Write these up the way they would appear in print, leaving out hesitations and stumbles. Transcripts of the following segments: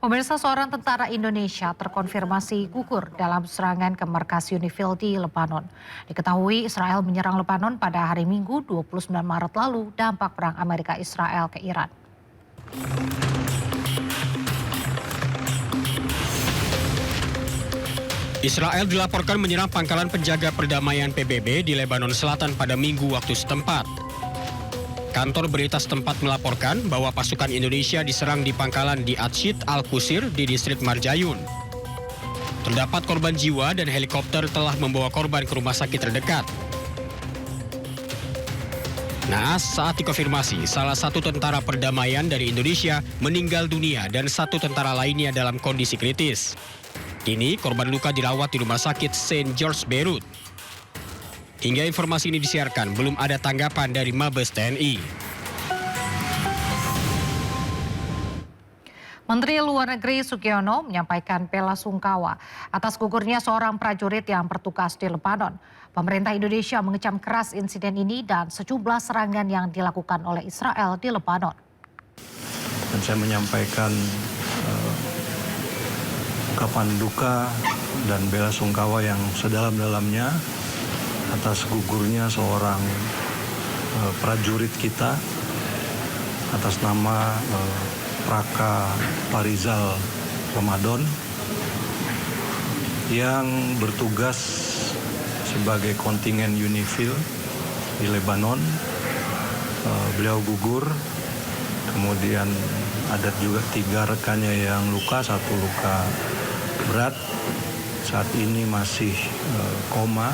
Pemirsa, seorang tentara Indonesia terkonfirmasi gugur dalam serangan ke markas Unifil di Lebanon. Diketahui Israel menyerang Lebanon pada hari Minggu 29 Maret lalu dampak perang Amerika Israel ke Iran. Israel dilaporkan menyerang pangkalan penjaga perdamaian PBB di Lebanon Selatan pada Minggu waktu setempat. Kantor berita setempat melaporkan bahwa pasukan Indonesia diserang di pangkalan di Atshid Al-Qusir di distrik Marjayun. Terdapat korban jiwa dan helikopter telah membawa korban ke rumah sakit terdekat. Naas, saat dikonfirmasi, salah satu tentara perdamaian dari Indonesia meninggal dunia dan satu tentara lainnya dalam kondisi kritis. Kini korban luka dirawat di rumah sakit St. George Beirut. Hingga informasi ini disiarkan, belum ada tanggapan dari Mabes TNI. Menteri Luar Negeri Sugiono menyampaikan bela sungkawa atas gugurnya seorang prajurit yang bertugas di Lebanon. Pemerintah Indonesia mengecam keras insiden ini dan sejumlah serangan yang dilakukan oleh Israel di Lebanon. Dan saya menyampaikan ungkapan duka dan bela sungkawa yang sedalam-dalamnya atas gugurnya seorang prajurit kita atas nama Praka Farizal Ramadan yang bertugas sebagai kontingen Unifil di Lebanon. Beliau gugur, kemudian ada juga 3 rekannya yang luka, 1 luka berat, saat ini masih koma.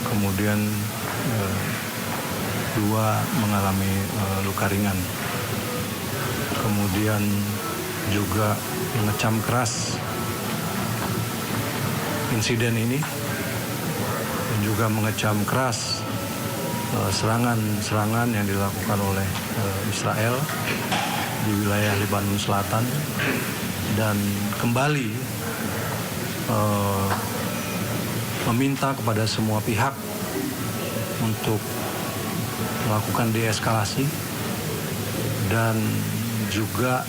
Kemudian 2 mengalami luka ringan. Kemudian juga mengecam keras insiden ini dan juga mengecam keras serangan-serangan yang dilakukan oleh Israel di wilayah Lebanon Selatan, dan kembali meminta kepada semua pihak untuk melakukan deeskalasi dan juga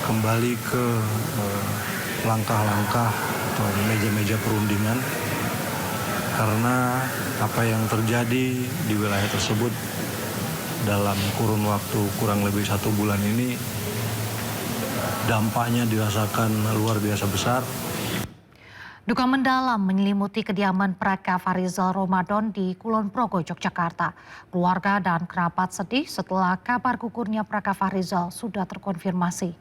kembali ke langkah-langkah atau meja-meja perundingan, karena apa yang terjadi di wilayah tersebut dalam kurun waktu kurang lebih 1 bulan ini dampaknya dirasakan luar biasa besar. Duka mendalam menyelimuti kediaman Praka Farizal Ramadan di Kulon Progo, Yogyakarta. Keluarga dan kerabat sedih setelah kabar gugurnya Praka Farizal sudah terkonfirmasi.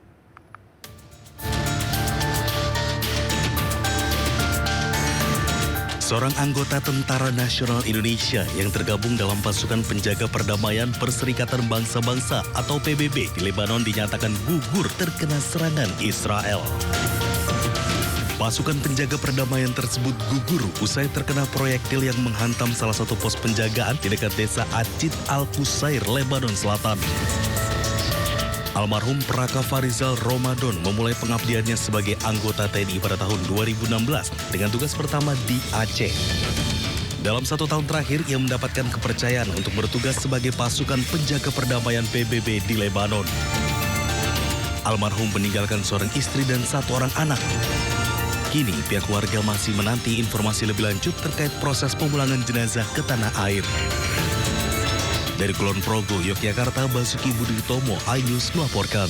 Seorang anggota Tentara Nasional Indonesia yang tergabung dalam pasukan penjaga perdamaian Perserikatan Bangsa-Bangsa atau PBB di Lebanon dinyatakan gugur terkena serangan Israel. Pasukan penjaga perdamaian tersebut gugur usai terkena proyektil yang menghantam salah satu pos penjagaan di dekat desa Atshid Al-Qusir, Lebanon Selatan. Almarhum Praka Farizal Ramadan memulai pengabdiannya sebagai anggota TNI pada tahun 2016 dengan tugas pertama di Aceh. Dalam 1 tahun terakhir, ia mendapatkan kepercayaan untuk bertugas sebagai pasukan penjaga perdamaian PBB di Lebanon. Almarhum meninggalkan seorang istri dan 1 orang anak. Kini pihak keluarga masih menanti informasi lebih lanjut terkait proses pemulangan jenazah ke tanah air. Dari Kulon Progo, Yogyakarta, Basuki Budi Utomo, iNews melaporkan.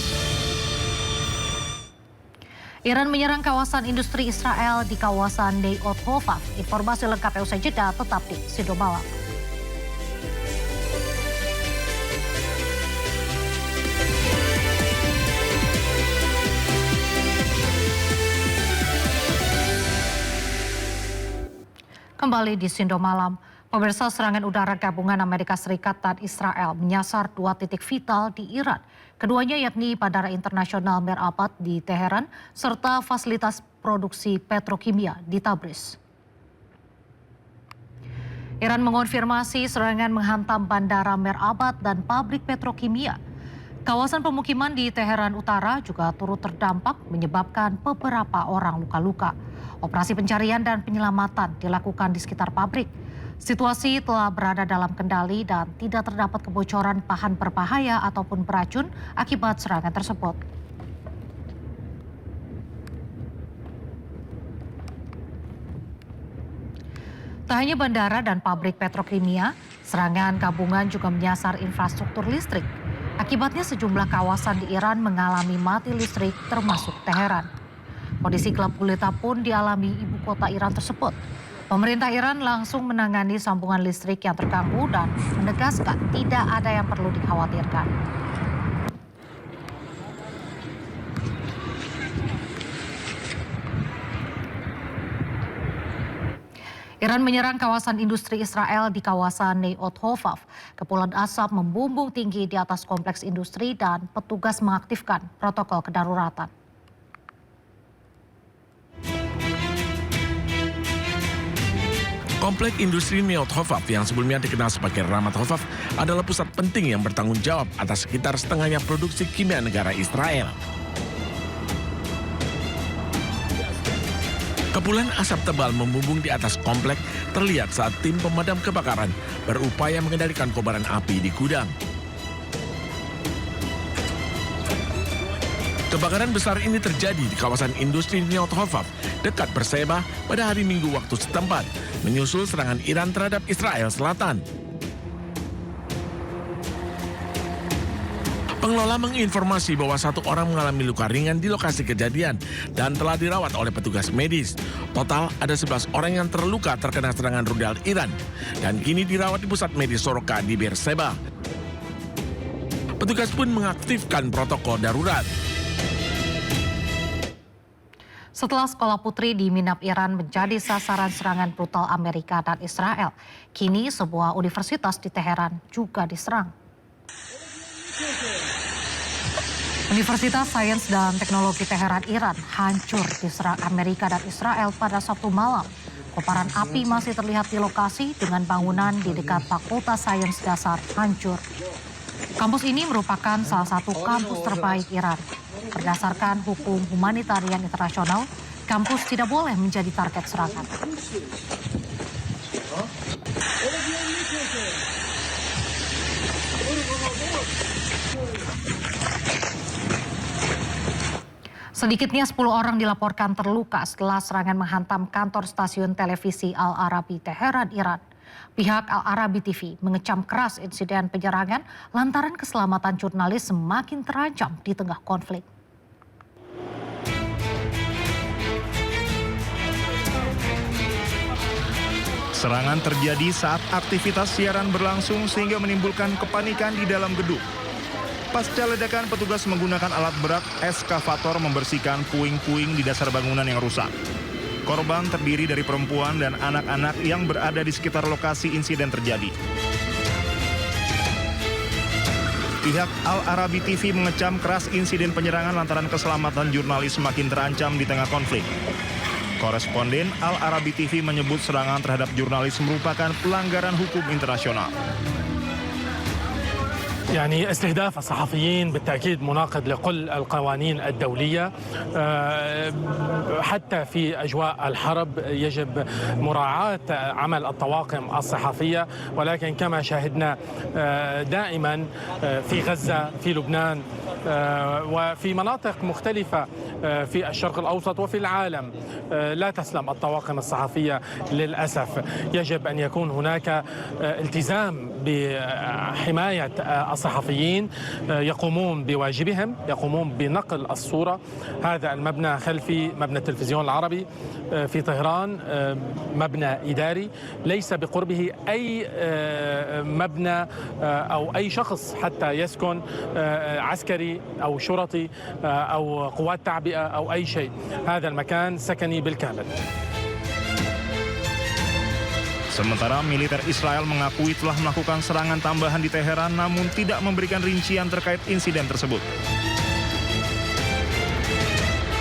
Iran menyerang kawasan industri Israel di kawasan Deir Hovaf. Informasi lengkapnya usai jeda, tetap di Sido Malam. Kembali di Sindo Malam, pemirsa, serangan udara gabungan Amerika Serikat dan Israel menyasar 2 titik vital di Iran. Keduanya yakni Bandara Internasional Merabad di Teheran serta fasilitas produksi petrokimia di Tabriz. Iran mengonfirmasi serangan menghantam Bandara Merabad dan pabrik petrokimia. Kawasan pemukiman di Teheran Utara juga turut terdampak menyebabkan beberapa orang luka-luka. Operasi pencarian dan penyelamatan dilakukan di sekitar pabrik. Situasi telah berada dalam kendali dan tidak terdapat kebocoran bahan berbahaya ataupun beracun akibat serangan tersebut. Tak hanya bandara dan pabrik petrokimia, serangan gabungan juga menyasar infrastruktur listrik. Akibatnya sejumlah kawasan di Iran mengalami mati listrik termasuk Teheran. Kondisi gelap gulita pun dialami ibu kota Iran tersebut. Pemerintah Iran langsung menangani sambungan listrik yang terganggu dan menegaskan tidak ada yang perlu dikhawatirkan. Iran menyerang kawasan industri Israel di kawasan Neot Hovav. Kepulan asap membumbung tinggi di atas kompleks industri dan petugas mengaktifkan protokol kedaruratan. Komplek industri Neot Hovav yang sebelumnya dikenal sebagai Ramat Hovav adalah pusat penting yang bertanggung jawab atas sekitar setengahnya produksi kimia negara Israel. Kepulan asap tebal membumbung di atas komplek terlihat saat tim pemadam kebakaran berupaya mengendalikan kobaran api di gudang. Kebakaran besar ini terjadi di kawasan industri Neot Hovav dekat Berseba pada hari Minggu waktu setempat, menyusul serangan Iran terhadap Israel Selatan. Pengelola menginformasi bahwa satu orang mengalami luka ringan di lokasi kejadian dan telah dirawat oleh petugas medis. Total ada 11 orang yang terluka terkena serangan rudal Iran dan kini dirawat di pusat medis Soroka di Berseba. Petugas pun mengaktifkan protokol darurat. Setelah sekolah putri di Minab Iran menjadi sasaran serangan brutal Amerika dan Israel, kini sebuah universitas di Teheran juga diserang. Universitas Sains dan Teknologi Teheran Iran hancur diserang Amerika dan Israel pada Sabtu malam. Kobaran api masih terlihat di lokasi dengan bangunan di dekat Fakultas Sains Dasar hancur. Kampus ini merupakan salah satu kampus terbaik Iran. Berdasarkan hukum humanitarian internasional, kampus tidak boleh menjadi target serangan. Sedikitnya 10 orang dilaporkan terluka setelah serangan menghantam kantor stasiun televisi Al Arabi Teheran, Iran. Pihak Al Arabi TV mengecam keras insiden penyerangan lantaran keselamatan jurnalis semakin terancam di tengah konflik. Serangan terjadi saat aktivitas siaran berlangsung sehingga menimbulkan kepanikan di dalam gedung. Pasca ledakan, petugas menggunakan alat berat eskavator membersihkan puing-puing di dasar bangunan yang rusak. Korban terdiri dari perempuan dan anak-anak yang berada di sekitar lokasi insiden terjadi. Pihak Al Arabi TV mengecam keras insiden penyerangan lantaran keselamatan jurnalis semakin terancam di tengah konflik. Koresponden Al Arabi TV menyebut serangan terhadap jurnalis merupakan pelanggaran hukum internasional. يعني استهداف الصحفيين بالتأكيد مناقض لكل القوانين الدولية حتى في أجواء الحرب يجب مراعاة عمل الطواقم الصحفية ولكن كما شاهدنا دائما في غزة في لبنان وفي مناطق مختلفة في الشرق الأوسط وفي العالم لا تسلم الطواقم الصحفية للأسف. يجب أن يكون هناك التزام بحماية الصحفيين يقومون بواجبهم يقومون بنقل الصورة. هذا المبنى خلفي مبنى التلفزيون العربي في طهران مبنى إداري ليس بقربه أي مبنى أو أي شخص حتى يسكن عسكري أو شرطي أو قوات تعبئة أو أي شيء. هذا المكان سكني بالكامل. Sementara militer Israel mengakui telah melakukan serangan tambahan di Teheran namun tidak memberikan rincian terkait insiden tersebut.